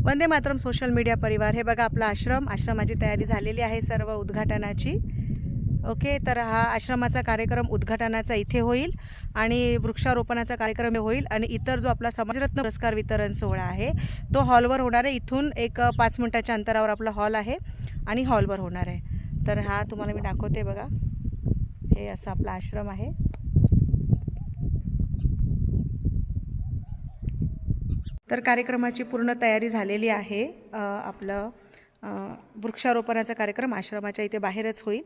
Vande Mataram social media परिवार। हे बघा आपला आश्रमाची तयारी झालेली आहे सर्व उद्घाटनाची। ओके, तर हा आश्रमाचा कार्यक्रम उद्घाटनाचा इथे होईल आणि वृक्षारोपणाचा कार्यक्रम होईल आणि इतर जो आपला समाजरत्न पुरस्कार वितरण सोहळा आहे तो हॉलवर होणार आहे। इथून एक 5 मिनिटाच्या अंतरावर आपला हॉल आहे आणि हॉलवर होणार आहे। तर हा तुम्हाला मी दाखवते बघा, हे असं आपला आश्रम आहे। तर कार्यक्रमाची पूर्ण तयारी झालेली आहे। आपलं वृक्षारोपणाचा कार्यक्रम आश्रमाच्या इथे बाहेरच होईल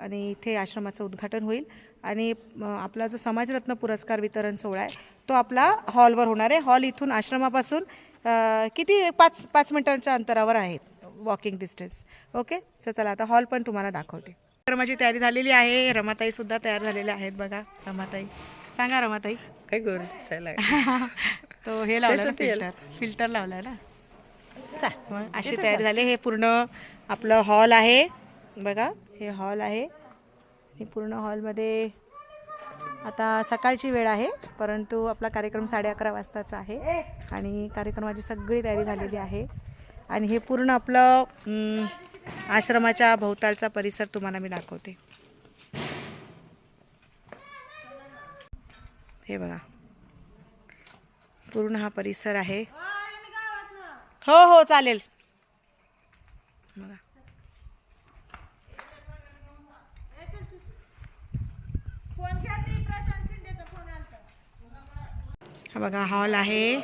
आणि इथे आश्रमाचं उद्घाटन होईल आणि आपला जो समाजरत्न पुरस्कार वितरण सोहळा आहे तो आपला हॉलवर होणार आहे। हॉल इथून आश्रमापासून किती 5 मिनिटांच्या अंतरावर आहे, वॉकिंग डिस्टन्स। ओके, चला आता हॉल पण तुम्हाला दाखवते। कार्यक्रमाची तयारी झालेली आहे। रमाताई सुद्धा तयार झालेल्या आहेत बघा। रमाताई सांगा, रमाताई काय गोर दिसायला तो हे लावला ना, फिल्टर लावला ना। मग अशी तयारी झाली। हे पूर्ण आपलं हॉल आहे बघा, हे हॉल आहे। हे पूर्ण हॉलमध्ये आता सकाळची वेळ आहे परंतु आपला कार्यक्रम 11:30 वाजताचा आहे आणि कार्यक्रमाची सगळी तयारी झालेली आहे। आणि हे पूर्ण आपलं आश्रमाच्या भोवतालचा परिसर तुम्हाला मी दाखवते। हे बघा पूर्ण हा परिसर आहे। हो हो चालेल बघा। हा बघा हॉल आहे।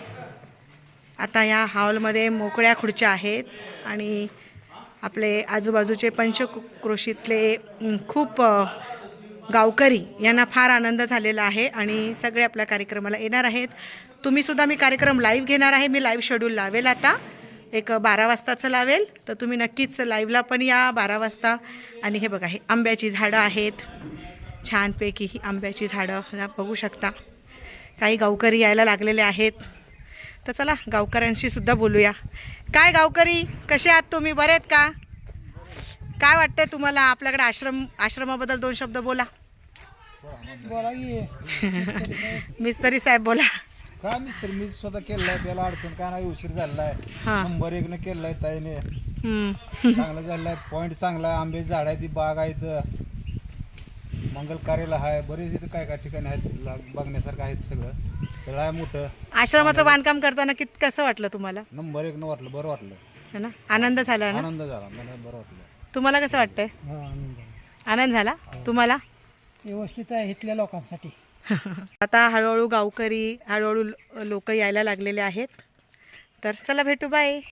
आता या हॉलमध्ये मोकळ्या खुर्च्या आहेत आणि आपले आजूबाजूचे पंचक्रोशीतले खूप गावकरी यांना फार आनंद झालेला आहे आणि सगळे आपल्या कार्यक्रमाला येणार आहेत। तुम्ही सुद्धा मी कार्यक्रम लाईव्ह घेणार आहे। मी लाईव्ह शेड्यूल लावेल, आता एक 12 वाजताचं लावेल, तर तुम्ही नक्कीच लाईव्हला पण या 12 वाजता। आणि हे बघा, हे आंब्याची झाडं आहेत, छानपैकी ही आंब्याची झाडं बघू शकता। काही गावकरी यायला लागलेले आहेत, तर चला गावकऱ्यांशी सुद्धा बोलूया। काय गावकरी, कसे आहात तुम्ही, बरे आहेत का? काय वाटतंय तुम्हाला आपल्याकडे आश्रमाबद्दल 2 शब्द बोला। बोला की मिस्त्री साहेब बोला। काय मिस्त्री मी स्वतः केलाय, त्याला अडचण काय नाही, उशीर झालाय। नंबर 1 न केलाय ताईने, चांगला झालाय, पॉइंट चांगला आहे, आंब्याची झाड आहे, ती बाग आहे, मंगल कार्यालय आहे, बरेच इथं काय काय ठिकाणी आहेत बघण्यासारखं आहेत, सगळं आहे मोठं। आश्रमाचं बांधकाम करताना कसं वाटलं तुम्हाला? नंबर 1 न वाटलं, बरं वाटलं है ना, आनंद झाला ना? आनंद झाला मला, बरं वाटलं। तुम्हाला कसं वाटतंय? आनंद झाला तुम्हाला? व्यवस्थित आहे इथल्या लोकांसाठी। आता हळूहळू गावकरी, हळूहळू लोक यायला लागलेले आहेत, तर चला भेटू, बाय।